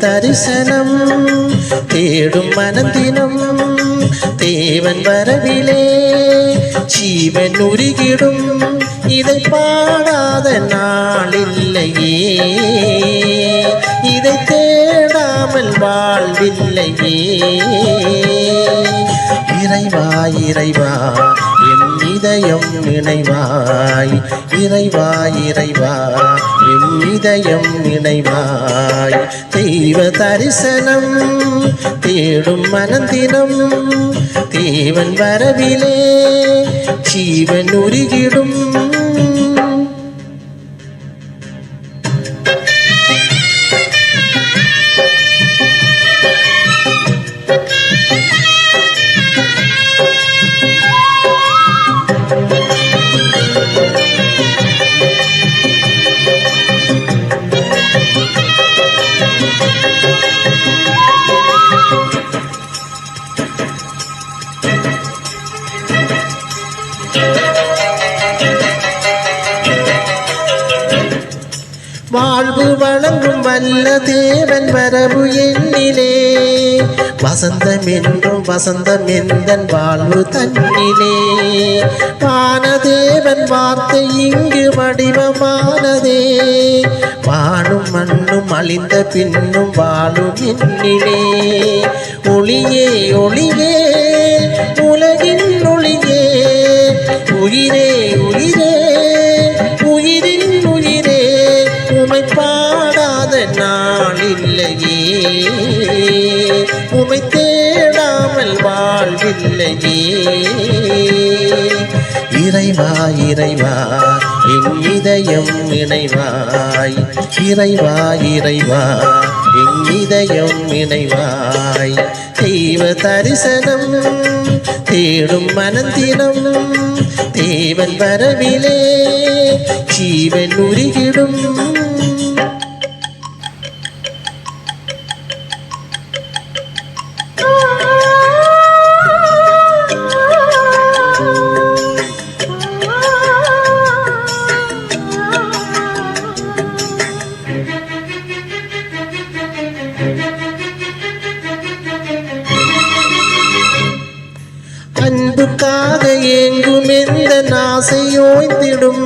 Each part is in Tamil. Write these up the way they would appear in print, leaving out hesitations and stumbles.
தரிசனம் தேடும் மனத்தினம் தேவன் வரவிலே ஜீவன் உருகிடும். இதை பாடாத நாளில்லையே, இதை தேடாமல் வாழ்வில்லையே. இறைவா இறைவா என் இதயம் இணைவாய், இறைவா இறைவா என் இதயம் இணைவாய். தெய்வ தரிசனம் தேடும் மனந்தினம் தேவன் வரவிலே ஜீவன் உருகிடும். வாழ்வு வழங்கும் வல்ல தேவன் வரவு எண்ணிலே வசந்தம் என்றும் வசந்தம் எந்தன் வாழ்வு தன்னிலே. வானதேவன் வார்த்தை இங்கு வடிவமானதே, வானும் மண்ணும் அழிந்த பின்னும் வாழும் எண்ணிலே. ஒளியே ஒளியே உலகின் ஒளியே, உயிரே உயிரே உயிரின் உயிரே, உமை பாடாத நாளில்லையே, உமை தேடாமல் வாழ்வில்லையே. இறைவா இறைவா என் இதயம் இணைவாய், இறைவா இறைவா என் இதயம் இணைவாய். தெய்வ தரிசனம் தேடும் மனத்தினம் தேவன் வரவிலே ஜீவன் உருகிடும். அன்புக்காக ஏங்கும் எந்த நாசையோய்த்திடும்,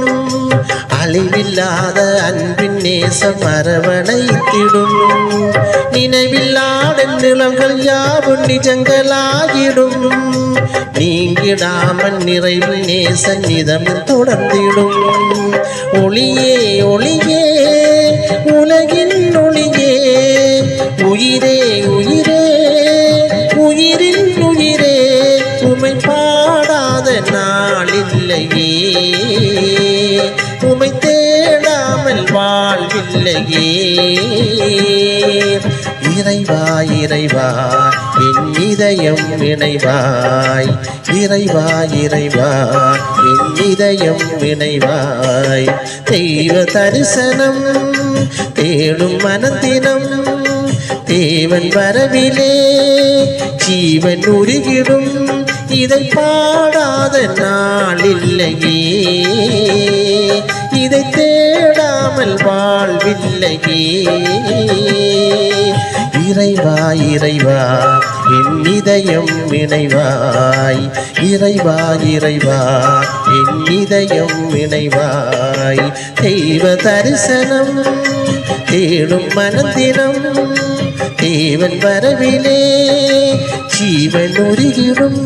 அழிவில்லாத அன்பின் நேசம் அரவணைத்திடும். நினைவில்லாத நிலங்கள் யாவும் நிஜங்களாகிடும், நீங்கிடாமல் நிறைவு நேச நிதம் தொடர்ந்திடும். ஒளியே ஒளியே உலகின் ஒளியே, உயிரே உயிரே உயிரின் உயிரே, உமை பாடாத நாளில்லையே, உமை தேடாமல் வாழ்வில்லையே. இறைவா இறைவா என் இதயம் இணைவாய், இறைவா இறைவா என் இதயம் இணைவாய். தெய்வ தரிசனம் தேடும் மனத்தினம் தேவன் வரவிலே ஜீவன் உருகிடும். இதை பாடாத நாளில்லையே, இதை தேடாமல் வாழ்வில்லையே. இறைவா இறைவா என் இதயம் இணைவாய், இறைவா இறைவா என் இதயம் இணைவாய். தெய்வ தரிசனம் தேடும் மனத்தினம் தேவன் வரவிலே ஜீவன் உருகிடும்.